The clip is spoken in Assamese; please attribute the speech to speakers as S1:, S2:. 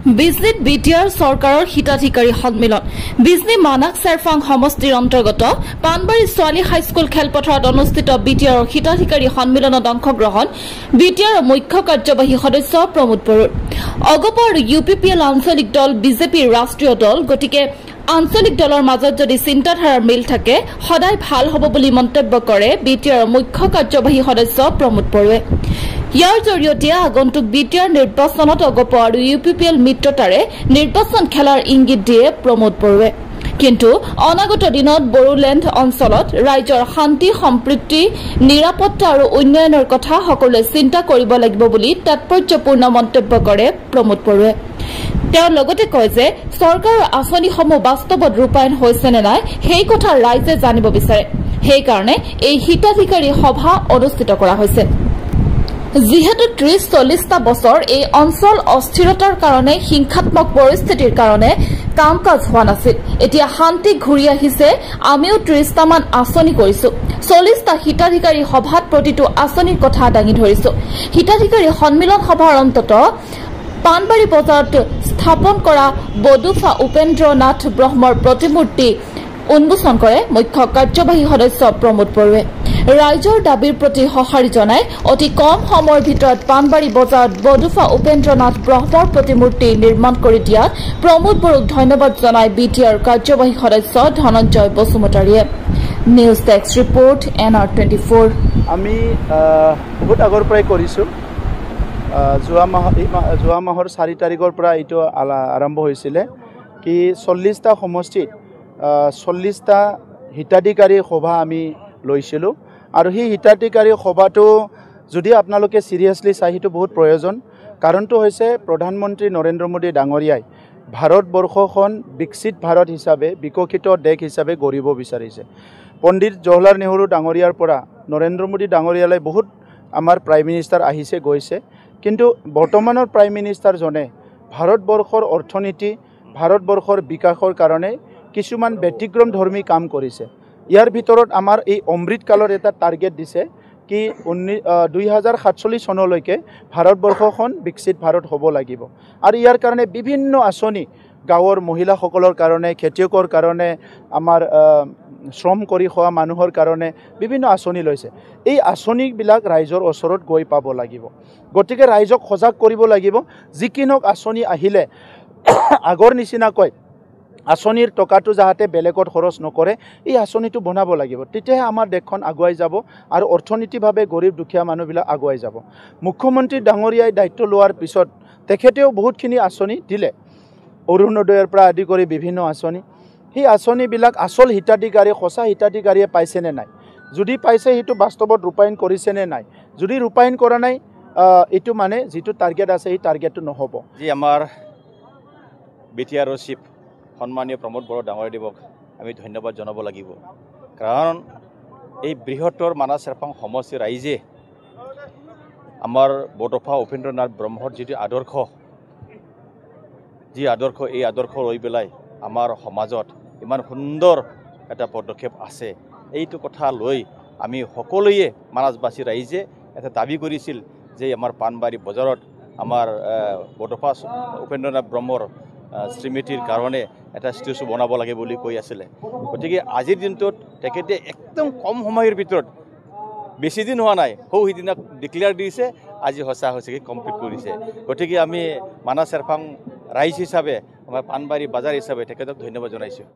S1: বিজনীত বিটিআৰ চৰকাৰৰ হিতাধিকাৰী সন্মিলন বিজনী মানাক চেৰফাং সমষ্টিৰ অন্তৰ্গত পানবাৰী ছোৱালী হাইস্কুল খেলপথাৰত অনুষ্ঠিত বিটিআৰৰ হিতাধিকাৰী সন্মিলনত অংশগ্ৰহণ বিটিআৰৰ মুখ্য কাৰ্যবাহী সদস্য প্ৰমোদ বড়োৰ অগপৰ ইউপিপিএল আঞ্চলিক দল বিজেপিৰ ৰাষ্ট্ৰীয় দল গতিকে আঞ্চলিক দলৰ মাজত যদি চিন্তাধাৰাৰ মিল থাকে সদায় ভাল হ'ব বুলি মন্তব্য কৰে বিটিআৰৰ মুখ্য কাৰ্যবাহী সদস্য প্ৰমোদ বড়োৱে ইয়াৰ জৰিয়তে আগন্তুক বিটিআৰ নিৰ্বাচনত অগপ আৰু ইউপিপিএল মিত্ৰতাৰে নিৰ্বাচন খেলাৰ ইংগিত দিয়ে প্ৰমোদ বড়োৱে কিন্তু অনাগত দিনত বড়োলেণ্ড অঞ্চলত ৰাইজৰ শান্তি সম্প্ৰীতি নিৰাপত্তা আৰু উন্নয়নৰ কথা সকলোৱে চিন্তা কৰিব লাগিব বুলি তাৎপৰ্যপূৰ্ণ মন্তব্য কৰে প্ৰমোদ বড়োৱে তেওঁ লগতে কয় যে চৰকাৰৰ আঁচনিসমূহ বাস্তৱত ৰূপায়ণ হৈছে নে নাই সেই কথা ৰাইজে জানিব বিচাৰে সেইকাৰণে এই হিতাধিকাৰী সভা অনুষ্ঠিত কৰা হৈছে যিহেতু ৩০-৪০টা বছৰ এই অঞ্চল অস্থিৰতাৰ কাৰণে হিংসাত্মক পৰিস্থিতিৰ কাৰণে কাম কাজ হোৱা নাছিল এতিয়া শান্তি ঘূৰি আহিছে আমিও ৩০টামান আঁচনি কৰিছো ৪০টা হিতাধিকাৰী সভাত প্ৰতিটো আঁচনিৰ কথা দাঙি ধৰিছো হিতাধিকাৰী সন্মিলন সভাৰ অন্তত পানবাৰী বজাৰত স্থাপন কৰা বডুফা উপেন্দ্ৰনাথ ব্ৰহ্মৰ প্ৰতিমূৰ্তি উন্মোচন কৰে মুখ্য কাৰ্যবাহী সদস্য প্ৰমোদ বড়োৱে ৰাইজৰ দাবীৰ প্ৰতি সঁহাৰি জনাই অতি কম সময়ৰ ভিতৰত পানবাৰী বজাৰত বডুফা উপেন্দ্ৰনাথ ব্ৰহ্মৰ প্ৰতিমূৰ্তি নিৰ্মাণ কৰি দিয়াত প্ৰমোদ বড়োক ধন্যবাদ জনাই বিটিআৰ কাৰ্যবাহী সদস্য ধনঞ্জয় বসুমতাৰীয়ে নিউজ ডেস্ক ৰিপৰ্ট NR24
S2: আমি বহুত আগৰ পৰাই কৰিছোঁ যোৱা মাহৰ 4 তাৰিখৰ পৰা এইটো আৰম্ভ হৈছিলে কি 40টা সমষ্টিত 40টা হিতাধিকাৰী সভা আমি লৈছিলোঁ আৰু সেই হিতাধিকাৰী সভাটো যদি আপোনালোকে সিৰিয়াছলি চাই সেইটো বহুত প্ৰয়োজন কাৰণটো হৈছে প্ৰধানমন্ত্ৰী নৰেন্দ্ৰ মোদী ডাঙৰীয়াই ভাৰতবৰ্ষখন বিকশিত ভাৰত হিচাপে বিকশিত দেশ হিচাপে গঢ়িব বিচাৰিছে পণ্ডিত জৱাহৰলাল নেহৰু ডাঙৰীয়াৰ পৰা নৰেন্দ্ৰ মোদী ডাঙৰীয়ালৈ বহুত আমাৰ প্ৰাইম মিনিষ্টাৰ আহিছে গৈছে কিন্তু বৰ্তমানৰ প্ৰাইম মিনিষ্টাৰজনে ভাৰতবৰ্ষৰ অৰ্থনীতি ভাৰতবৰ্ষৰ বিকাশৰ কাৰণে কিছুমান ব্যতিক্ৰম ধৰ্মী কাম কৰিছে ইয়াৰ ভিতৰত আমাৰ এই অমৃতকালৰ এটা টাৰ্গেট দিছে কি 2047 চনলৈকে ভাৰতবৰ্ষখন বিকশিত ভাৰত হ'ব লাগিব আৰু ইয়াৰ কাৰণে বিভিন্ন আঁচনি গাঁৱৰ মহিলাসকলৰ কাৰণে খেতিয়কৰ কাৰণে আমাৰ শ্ৰম কৰি খোৱা মানুহৰ কাৰণে বিভিন্ন আঁচনি লৈছে এই আঁচনিবিলাক ৰাইজৰ ওচৰত গৈ পাব লাগিব গতিকে ৰাইজক সজাগ কৰিব লাগিব যিকিনক আঁচনি আহিলে আগৰ নিচিনাকৈ আঁচনিৰ টকাটো যাতে বেলেগত খৰচ নকৰে এই আঁচনিটো বনাব লাগিব তেতিয়াহে আমাৰ দেশখন আগুৱাই যাব আৰু অৰ্থনীতিভাৱে গৰীব দুখীয়া মানুহবিলাক আগুৱাই যাব মুখ্যমন্ত্ৰী ডাঙৰীয়াই দায়িত্ব লোৱাৰ পিছত তেখেতেও বহুতখিনি আঁচনি দিলে অৰুণোদয়ৰ পৰা আদি কৰি বিভিন্ন আঁচনি সেই আঁচনিবিলাক আচল হিতাধিকাৰী সঁচা হিতাধিকাৰীয়ে পাইছে নে নাই যদি পাইছে সেইটো বাস্তৱত ৰূপায়ণ কৰিছে নে নাই যদি ৰূপায়ণ কৰা নাই এইটো মানে যিটো টাৰ্গেট আছে সেই টাৰ্গেটটো নহ'ব
S3: যি আমাৰ বিটিআৰৰ চিফ সন্মানীয় প্ৰমোদ বড়ো ডাঙৰীয়াদেৱক আমি ধন্যবাদ জনাব লাগিব কাৰণ এই বৃহত্তৰ মানাহ চেৰফাং সমষ্টিৰ ৰাইজে আমাৰ বডুফা উপেন্দ্ৰনাথ ব্ৰহ্মৰ যিটো আদৰ্শ এই আদৰ্শ লৈ পেলাই আমাৰ সমাজত ইমান সুন্দৰ এটা পদক্ষেপ আছে এইটো কথা লৈ আমি সকলোৱে মানাহবাসী ৰাইজে এটা দাবী কৰিছিল যে আমাৰ পানবাৰী বজাৰত আমাৰ বডুফা উপেন্দ্ৰনাথ ব্ৰহ্মৰ স্মৃতিৰ কাৰণে এটা ষ্টেচু বনাব লাগে বুলি কৈ আছিলে গতিকে আজিৰ দিনটোত তেখেতে একদম কম সময়ৰ ভিতৰত বেছি দিন হোৱা নাই সিদিনা ডিক্লেয়াৰ দিছে আজি সঁচা হৈছেগৈ কমপ্লিট কৰিছে গতিকে আমি মানাহ চেৰফাং ৰাইজ হিচাপে আমাৰ পানবাৰী বজাৰ হিচাপে তেখেতক ধন্যবাদ জনাইছোঁ